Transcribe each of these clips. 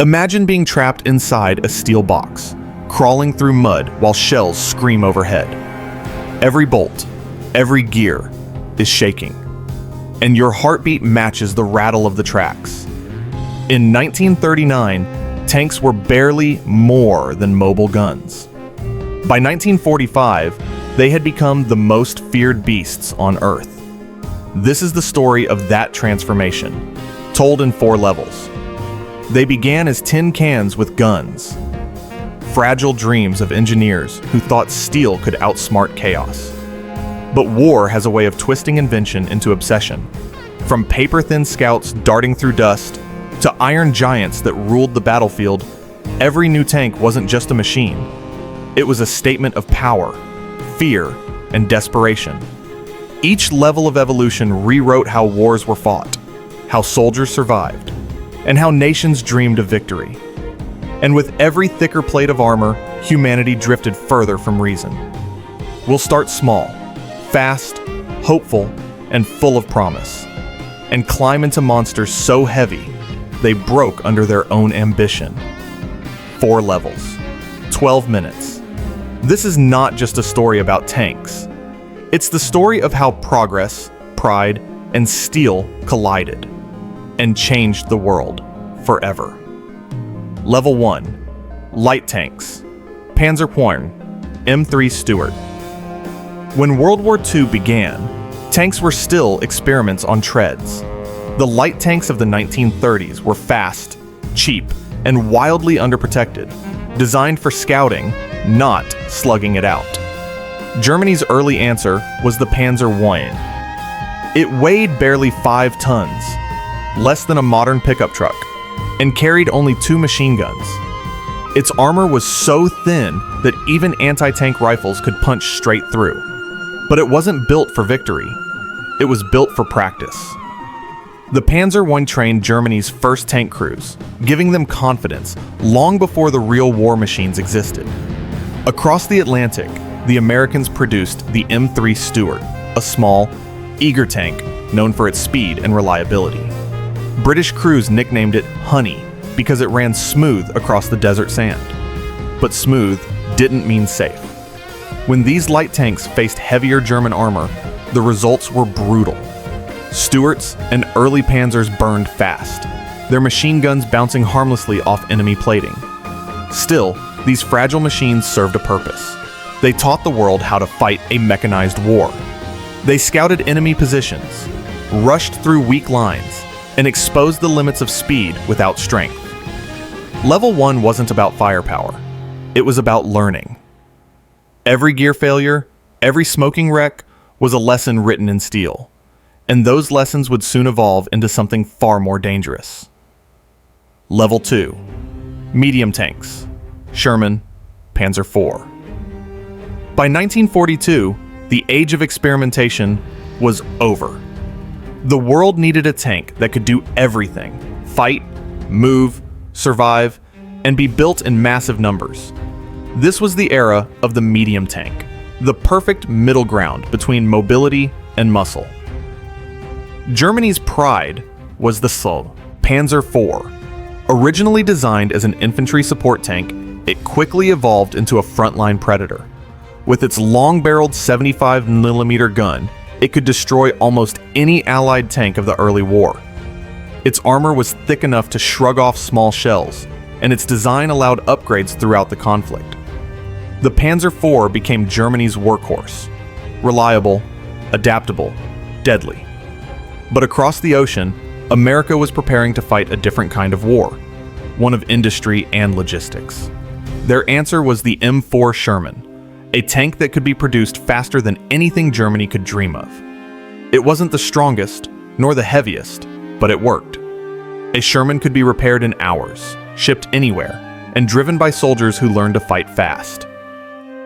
Imagine being trapped inside a steel box, crawling through mud while shells scream overhead. Every bolt, every gear is shaking, and your heartbeat matches the rattle of the tracks. In 1939, tanks were barely more than mobile guns. By 1945, they had become the most feared beasts on Earth. This is the story of that transformation, told in 4 levels. They began as tin cans with guns, fragile dreams of engineers who thought steel could outsmart chaos. But war has a way of twisting invention into obsession. From paper-thin scouts darting through dust to iron giants that ruled the battlefield, every new tank wasn't just a machine. It was a statement of power, fear, and desperation. Each level of evolution rewrote how wars were fought, how soldiers survived, and how nations dreamed of victory. And with every thicker plate of armor, humanity drifted further from reason. We'll start small, fast, hopeful, and full of promise, and climb into monsters so heavy they broke under their own ambition. 4 levels, 12 minutes. This is not just a story about tanks. It's the story of how progress, pride, and steel collided and changed the world forever. Level 1. Light Tanks. Panzer IV, M3 Stuart. When World War II began, tanks were still experiments on treads. The light tanks of the 1930s were fast, cheap, and wildly underprotected, designed for scouting, not slugging it out. Germany's early answer was the Panzer I. It weighed barely 5 tons, less than a modern pickup truck, and carried only 2 machine guns. Its armor was so thin that even anti-tank rifles could punch straight through. But it wasn't built for victory. It was built for practice. The Panzer I trained Germany's first tank crews, giving them confidence long before the real war machines existed. Across the Atlantic, the Americans produced the M3 Stuart, a small, eager tank known for its speed and reliability. British crews nicknamed it Honey because it ran smooth across the desert sand. But smooth didn't mean safe. When these light tanks faced heavier German armor, the results were brutal. Stuarts and early Panzers burned fast, their machine guns bouncing harmlessly off enemy plating. Still, these fragile machines served a purpose. They taught the world how to fight a mechanized war. They scouted enemy positions, rushed through weak lines, and exposed the limits of speed without strength. Level 1 wasn't about firepower. It was about learning. Every gear failure, every smoking wreck was a lesson written in steel. And those lessons would soon evolve into something far more dangerous. Level 2. Medium tanks. Sherman, Panzer IV. By 1942, the age of experimentation was over. The world needed a tank that could do everything: fight, move, survive, and be built in massive numbers. This was the era of the medium tank, the perfect middle ground between mobility and muscle. Germany's pride was the Panzer IV. Originally designed as an infantry support tank, it quickly evolved into a frontline predator. With its long-barreled 75mm gun, it could destroy almost any Allied tank of the early war. Its armor was thick enough to shrug off small shells, and its design allowed upgrades throughout the conflict. The Panzer IV became Germany's workhorse: reliable, adaptable, deadly. But across the ocean, America was preparing to fight a different kind of war, one of industry and logistics. Their answer was the M4 Sherman, a tank that could be produced faster than anything Germany could dream of. It wasn't the strongest, nor the heaviest, but it worked. A Sherman could be repaired in hours, shipped anywhere, and driven by soldiers who learned to fight fast.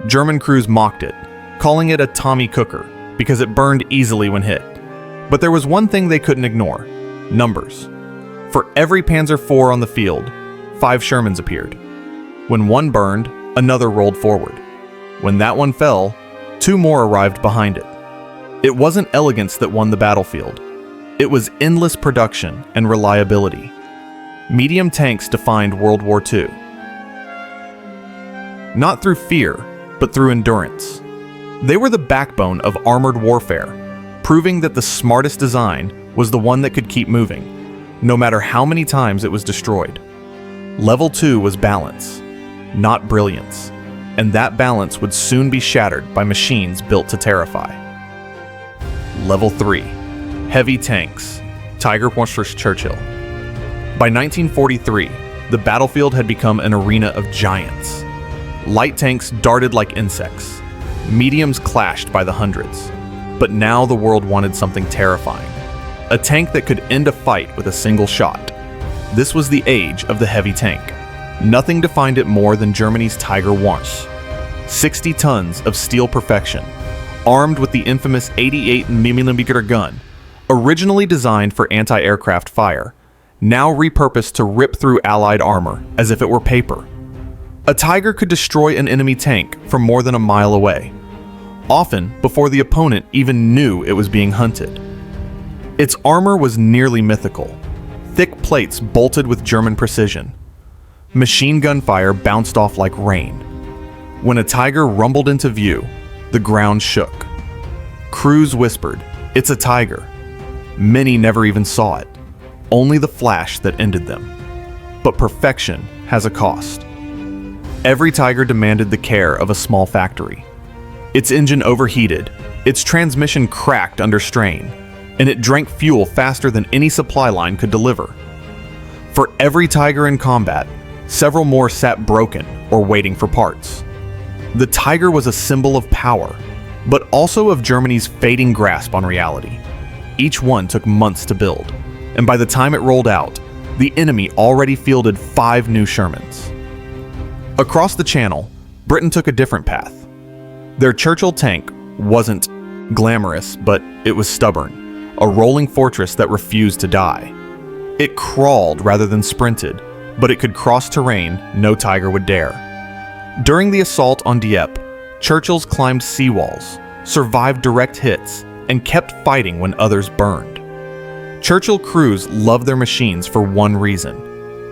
German crews mocked it, calling it a Tommy Cooker because it burned easily when hit. But there was one thing they couldn't ignore: numbers. For every Panzer IV on the field, 5 Shermans appeared. When one burned, another rolled forward. When that one fell, 2 more arrived behind it. It wasn't elegance that won the battlefield. It was endless production and reliability. medium tanks defined World War II. Not through fear, but through endurance. They were the backbone of armored warfare, proving that the smartest design was the one that could keep moving, no matter how many times it was destroyed. Level 2 was balance, not brilliance, and that balance would soon be shattered by machines built to terrify. Level 3. Heavy tanks. Tiger vs. Churchill. By 1943, the battlefield had become an arena of giants. Light tanks darted like insects. Mediums clashed by the hundreds. But now the world wanted something terrifying. A tank that could end a fight with a single shot. This was the age of the heavy tank. Nothing defined it more than Germany's Tiger I. 60 tons of steel perfection, armed with the infamous 88mm gun, originally designed for anti-aircraft fire, now repurposed to rip through Allied armor as if it were paper. A Tiger could destroy an enemy tank from more than a mile away, often before the opponent even knew it was being hunted. Its armor was nearly mythical, thick plates bolted with German precision. Machine gun fire bounced off like rain. When a Tiger rumbled into view, the ground shook. Crews whispered, "It's a Tiger." Many never even saw it, only the flash that ended them. But perfection has a cost. Every Tiger demanded the care of a small factory. Its engine overheated, its transmission cracked under strain, and it drank fuel faster than any supply line could deliver. For every Tiger in combat, several more sat broken or waiting for parts. The Tiger was a symbol of power, but also of Germany's fading grasp on reality. Each one took months to build, and by the time it rolled out, the enemy already fielded 5 new Shermans. Across the Channel, Britain took a different path. Their Churchill tank wasn't glamorous, but it was stubborn, a rolling fortress that refused to die. It crawled rather than sprinted, but it could cross terrain no Tiger would dare. During the assault on Dieppe, Churchills climbed seawalls, survived direct hits, and kept fighting when others burned. Churchill crews loved their machines for one reason: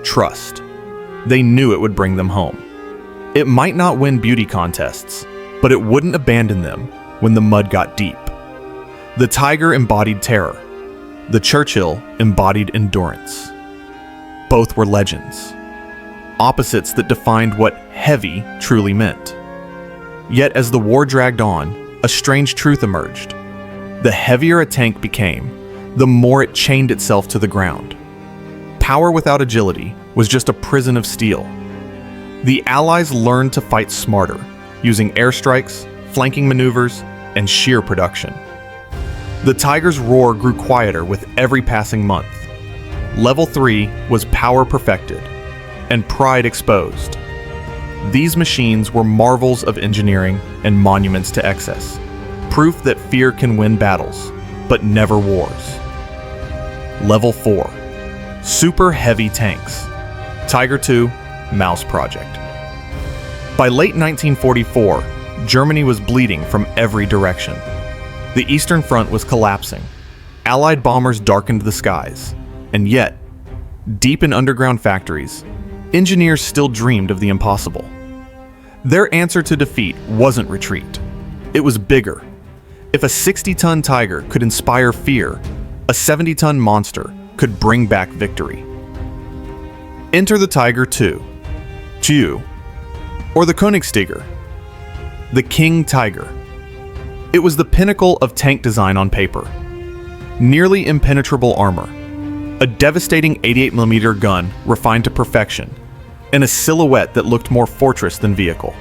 trust. They knew it would bring them home. It might not win beauty contests, but it wouldn't abandon them when the mud got deep. The Tiger embodied terror. The Churchill embodied endurance. Both were legends, opposites that defined what heavy truly meant. Yet as the war dragged on, a strange truth emerged. The heavier a tank became, the more it chained itself to the ground. Power without agility was just a prison of steel. The Allies learned to fight smarter, using airstrikes, flanking maneuvers, and sheer production. The Tiger's roar grew quieter with every passing month. Level 3 was power perfected, and pride exposed. These machines were marvels of engineering and monuments to excess, proof that fear can win battles, but never wars. Level 4. Super heavy tanks. Tiger II, Mouse Project. By late 1944, Germany was bleeding from every direction. The Eastern Front was collapsing. Allied bombers darkened the skies. And yet, deep in underground factories, engineers still dreamed of the impossible. Their answer to defeat wasn't retreat. It was bigger. If a 60-ton Tiger could inspire fear, a 70-ton monster could bring back victory. Enter the Tiger II, Jiu, or the Königstiger, the King Tiger. It was the pinnacle of tank design on paper. Nearly impenetrable armor, a devastating 88mm gun refined to perfection, and a silhouette that looked more fortress than vehicle.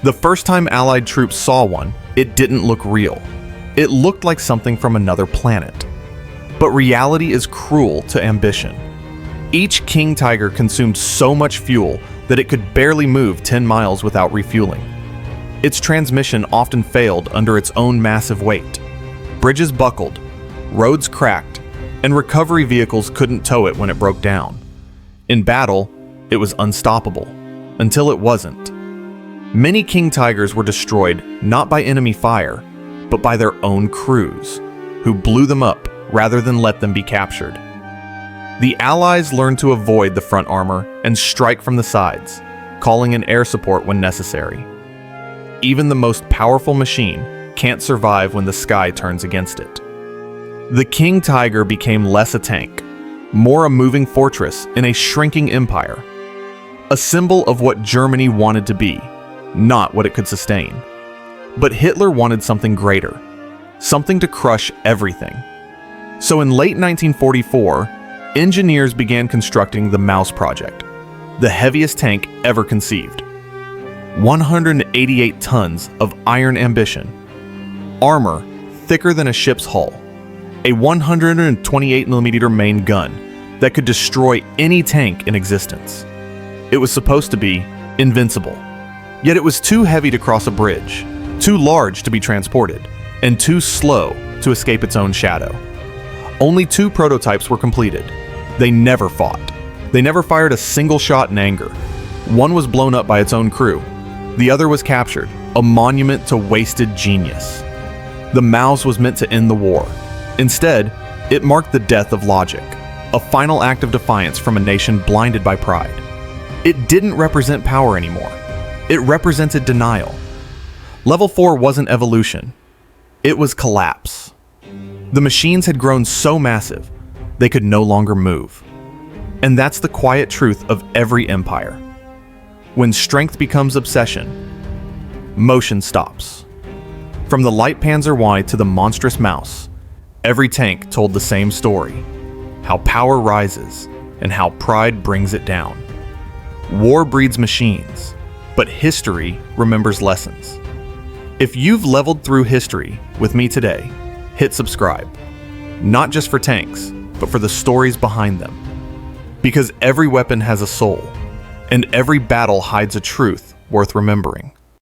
The first time Allied troops saw one, it didn't look real. It looked like something from another planet. But reality is cruel to ambition. Each King Tiger consumed so much fuel that it could barely move 10 miles without refueling. Its transmission often failed under its own massive weight. Bridges buckled, roads cracked, and recovery vehicles couldn't tow it when it broke down. In battle, it was unstoppable, until it wasn't. Many King Tigers were destroyed not by enemy fire, but by their own crews, who blew them up rather than let them be captured. The Allies learned to avoid the front armor and strike from the sides, calling in air support when necessary. Even the most powerful machine can't survive when the sky turns against it. The King Tiger became less a tank, more a moving fortress in a shrinking empire. A symbol of what Germany wanted to be, not what it could sustain. But Hitler wanted something greater, something to crush everything. So in late 1944, engineers began constructing the Maus project, the heaviest tank ever conceived. 188 tons of iron ambition, armor thicker than a ship's hull, a 128mm main gun that could destroy any tank in existence. It was supposed to be invincible, yet it was too heavy to cross a bridge, too large to be transported, and too slow to escape its own shadow. Only 2 prototypes were completed. They never fought. They never fired a single shot in anger. One was blown up by its own crew. The other was captured, a monument to wasted genius. The Maus was meant to end the war. Instead, it marked the death of logic, a final act of defiance from a nation blinded by pride. It didn't represent power anymore. It represented denial. Level 4 wasn't evolution. It was collapse. The machines had grown so massive, they could no longer move. And that's the quiet truth of every empire. When strength becomes obsession, motion stops. From the light Panzer I to the monstrous Maus, every tank told the same story: how power rises and how pride brings it down. War breeds machines, but history remembers lessons. If you've leveled through history with me today, hit subscribe. Not just for tanks, but for the stories behind them. Because every weapon has a soul, and every battle hides a truth worth remembering.